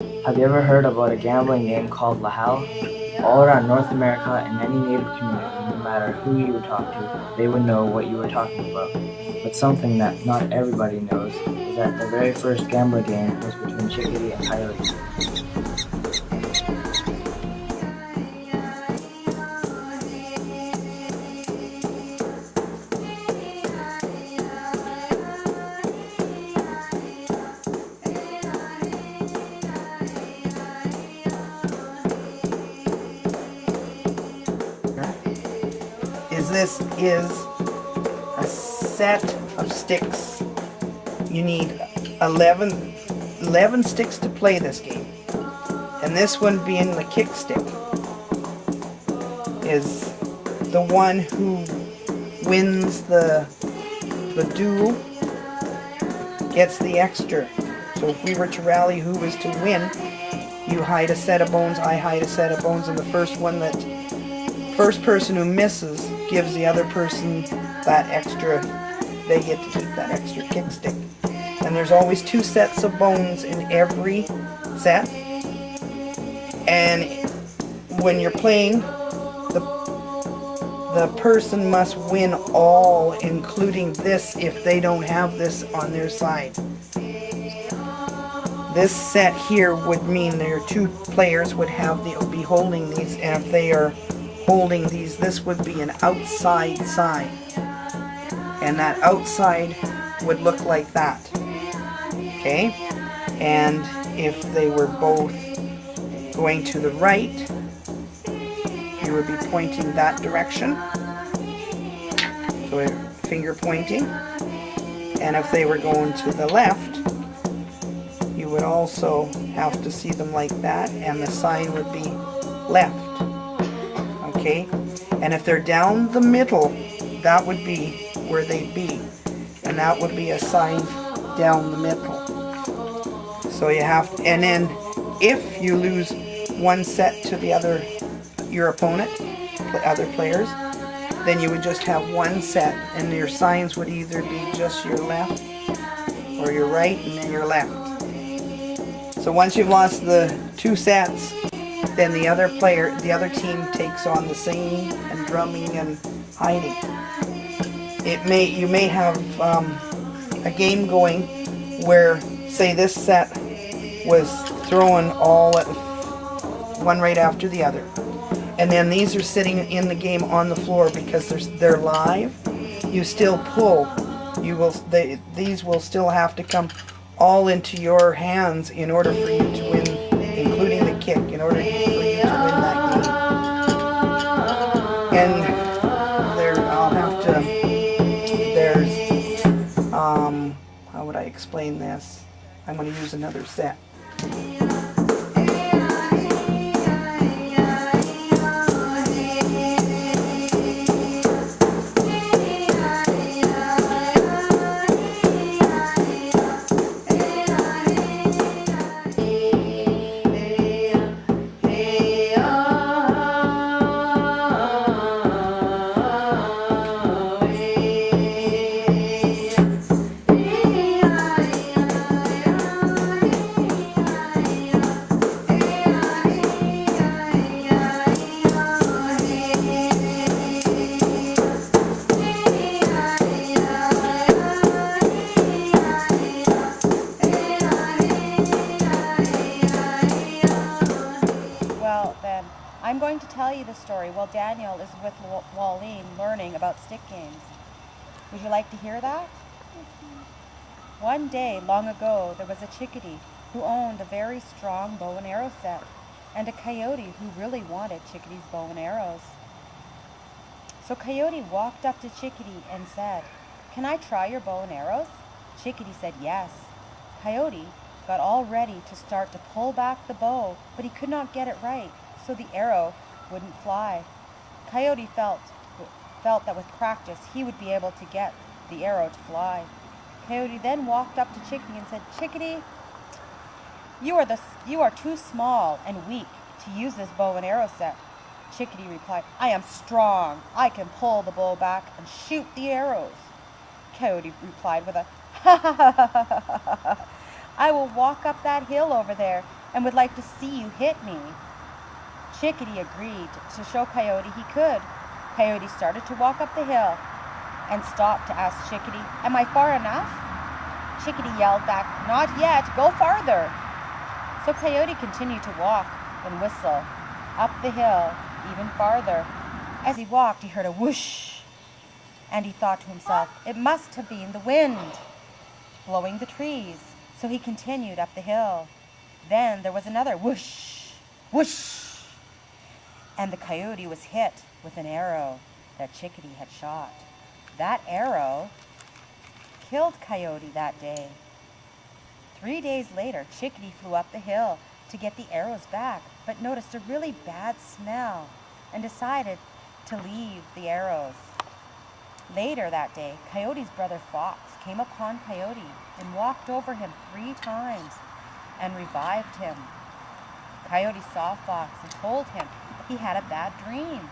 Have you ever heard about a gambling game called La Halle? All around North America and any native community, no matter who you would talk to, they would know what you were talking about. But something that not everybody knows is that the very first gambling game was between Chickadee and Coyote. This is a set of sticks. You need 11 sticks to play this game. And this one being the kick stick is the one who wins the duel gets the extra. So if we were to rally who was to win, you hide a set of bones, I hide a set of bones, and the first person who misses gives the other person that extra, they get to keep that extra kick stick. And there's always 2 sets of bones in every set. And when you're playing, the person must win all, including this, if they don't have this on their side. This set here would mean there are 2 players would be holding these, and if they are holding these, this would be an outside side, and that outside would look like that. Okay, and if they were both going to the right, you would be pointing that direction, so finger pointing. And if they were going to the left, you would also have to see them like that, and the sign would be left. Okay, and if they're down the middle, that would be where they'd be, and that would be a sign down the middle. So you have to, and then if you lose one set to your opponent, other players, then you would just have one set, and your signs would either be just your left or your right and then your left. So once you've lost the 2 sets, then the other team takes on the singing and drumming and hiding. You may have a game going where, say, this set was thrown all at one right after the other, and then these are sitting in the game on the floor because they're live. You still pull. These will still have to come all into your hands in order for you to win, including the kick, in order for you to win that game. And how would I explain this? I'm going to use another set. I'm going to tell you the story while Daniel is with Wallene learning about stick games. Would you like to hear that? One day, long ago, there was a Chickadee who owned a very strong bow and arrow set, and a Coyote who really wanted Chickadee's bow and arrows. So Coyote walked up to Chickadee and said, "Can I try your bow and arrows?" Chickadee said yes. Coyote got all ready to start to pull back the bow, but he could not get it right, so the arrow wouldn't fly. Coyote felt that with practice he would be able to get the arrow to fly. Coyote then walked up to Chickadee and said, "Chickadee, you are too small and weak to use this bow and arrow set." Chickadee replied, "I am strong. I can pull the bow back and shoot the arrows." Coyote replied with a "Ha ha ha ha ha ha ha. I will walk up that hill over there and would like to see you hit me. Chickadee agreed to show Coyote he could. Coyote started to walk up the hill and stopped to ask Chickadee, "Am I far enough?" Chickadee yelled back, "Not yet, go farther." So Coyote continued to walk and whistle up the hill even farther. As he walked, he heard a whoosh, and he thought to himself, it must have been the wind blowing the trees. So he continued up the hill. Then there was another whoosh, whoosh, and the Coyote was hit with an arrow that Chickadee had shot. That arrow killed Coyote that day. 3 days later, Chickadee flew up the hill to get the arrows back, but noticed a really bad smell and decided to leave the arrows. Later that day, Coyote's brother Fox came upon Coyote and walked over him 3 times and revived him. Coyote saw Fox and told him he had a bad dream.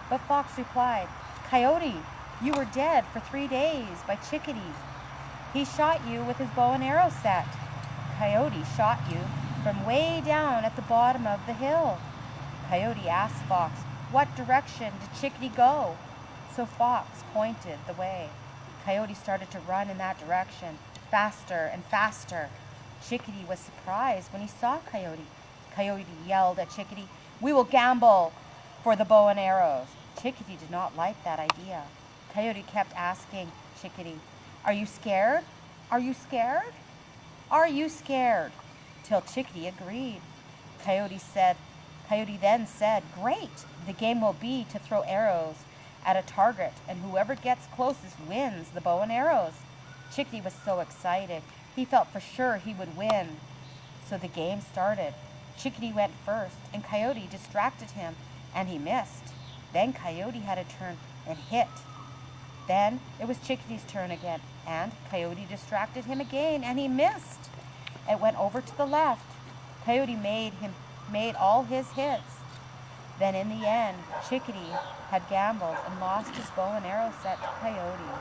But Fox replied, "Coyote, you were dead for 3 days by Chickadee. He shot you with his bow and arrow set. Coyote shot you from way down at the bottom of the hill." Coyote asked Fox, "What direction did Chickadee go?" So Fox pointed the way. Coyote started to run in that direction, faster and faster. Chickadee was surprised when he saw Coyote. Coyote yelled at Chickadee, "We will gamble for the bow and arrows." Chickadee did not like that idea. Coyote kept asking Chickadee, "Are you scared? Are you scared? Are you scared?" Till Chickadee agreed. Coyote then said, "Great! The game will be to throw arrows at a target, and whoever gets closest wins the bow and arrows." Chickadee was so excited. He felt for sure he would win. So the game started. Chickadee went first, and Coyote distracted him, and he missed. Then Coyote had a turn and hit. Then it was Chickadee's turn again, and Coyote distracted him again, and he missed. It went over to the left. Coyote made all his hits. Then in the end, Chickadee had gambled and lost his bow and arrow set to Coyote.